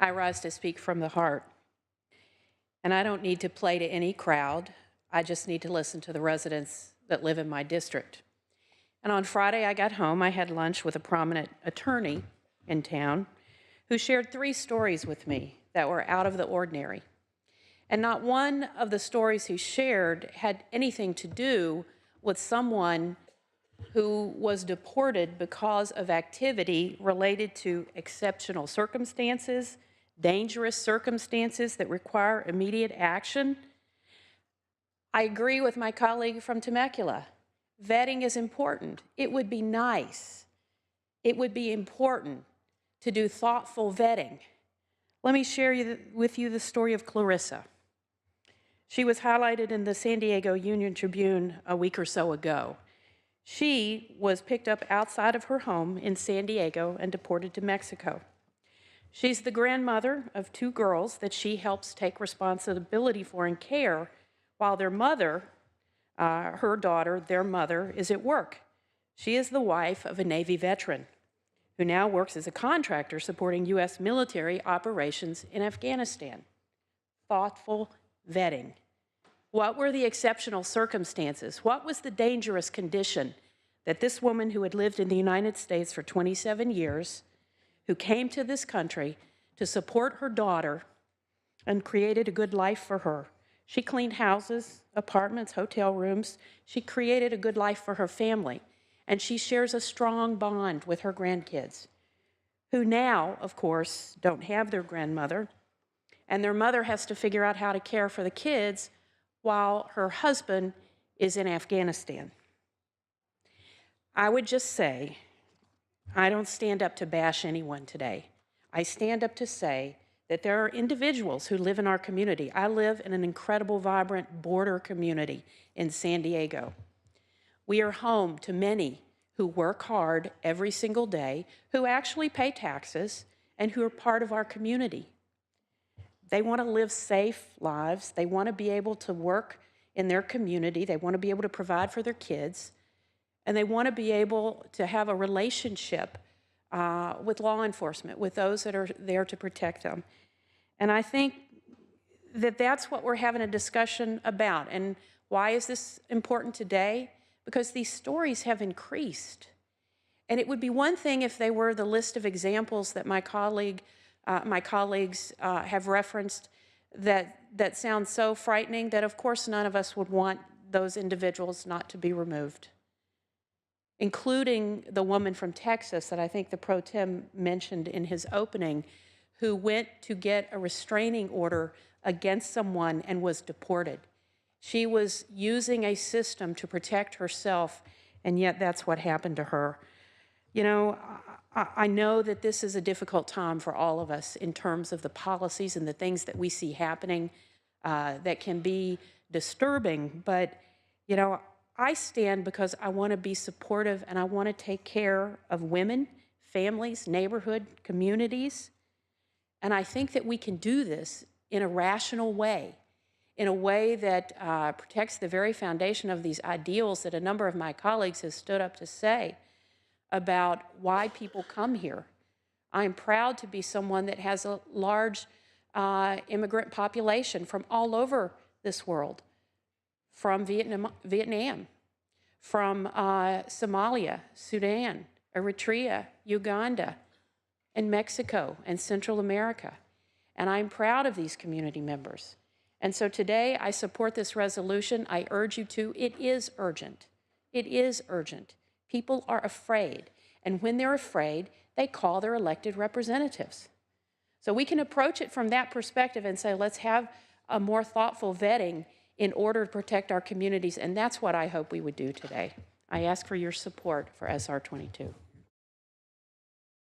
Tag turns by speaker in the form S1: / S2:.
S1: I rise to speak from the heart. And I don't need to play to any crowd. I just need to listen to the residents that live in my district. And on Friday, I got home. I had lunch with a prominent attorney in town who shared 3 stories with me that were out of the ordinary. And not one of the stories he shared had anything to do with someone who was deported because of activity related to exceptional circumstances, dangerous circumstances that require immediate action. I agree with my colleague from Temecula. Vetting is important. It would be nice. It would be important to do thoughtful vetting. Let me share with you the story of Clarissa. She was highlighted in the San Diego Union Tribune a week or so ago. She was picked up outside of her home in San Diego and deported to Mexico. She's the grandmother of 2 girls that she helps take responsibility for and care while their mother, her daughter, their mother, is at work. She is the wife of a Navy veteran who now works as a contractor supporting U.S. military operations in Afghanistan. Thoughtful vetting. What were the exceptional circumstances? What was the dangerous condition that this woman who had lived in the United States for 27 years, who came to this country to support her daughter and created a good life for her? She cleaned houses, apartments, hotel rooms. She created a good life for her family. And she shares a strong bond with her grandkids, who now, of course, don't have their grandmother. And their mother has to figure out how to care for the kids while her husband is in Afghanistan. I would just say, I don't stand up to bash anyone today. I stand up to say that there are individuals who live in our community. I live in an incredible, vibrant border community in San Diego. We are home to many who work hard every single day, who actually pay taxes, and who are part of our community. They want to live safe lives. They want to be able to work in their community. They want to be able to provide for their kids. And they want to be able to have a relationship with law enforcement, with those that are there to protect them. And I think that that's what we're having a discussion about. And why is this important today? Because these stories have increased. And it would be one thing if they were the list of examples that my colleagues have referenced that sound so frightening that, of course, none of us would want those individuals not to be removed, including the woman from Texas that I think the pro tem mentioned in his opening, who went to get a restraining order against someone and was deported. She was using a system to protect herself, and yet that's what happened to her. You know, I know that this is a difficult time for all of us in terms of the policies and the things that we see happening that can be disturbing, but, you know, I stand because I want to be supportive and I want to take care of women, families, neighborhood, communities, and I think that we can do this in a rational way, in a way that protects the very foundation of these ideals that a number of my colleagues have stood up to say about why people come here. I'm proud to be someone that has a large immigrant population from all over this world, from Vietnam, from Somalia, Sudan, Eritrea, Uganda, and Mexico, and Central America. And I'm proud of these community members. And so today I support this resolution. I urge you to. It is urgent. It is urgent. People are afraid. And when they're afraid, they call their elected representatives. So we can approach it from that perspective and say, let's have a more thoughtful vetting in order to protect our communities. And that's what I hope we would do today. I ask for your support for SR 22.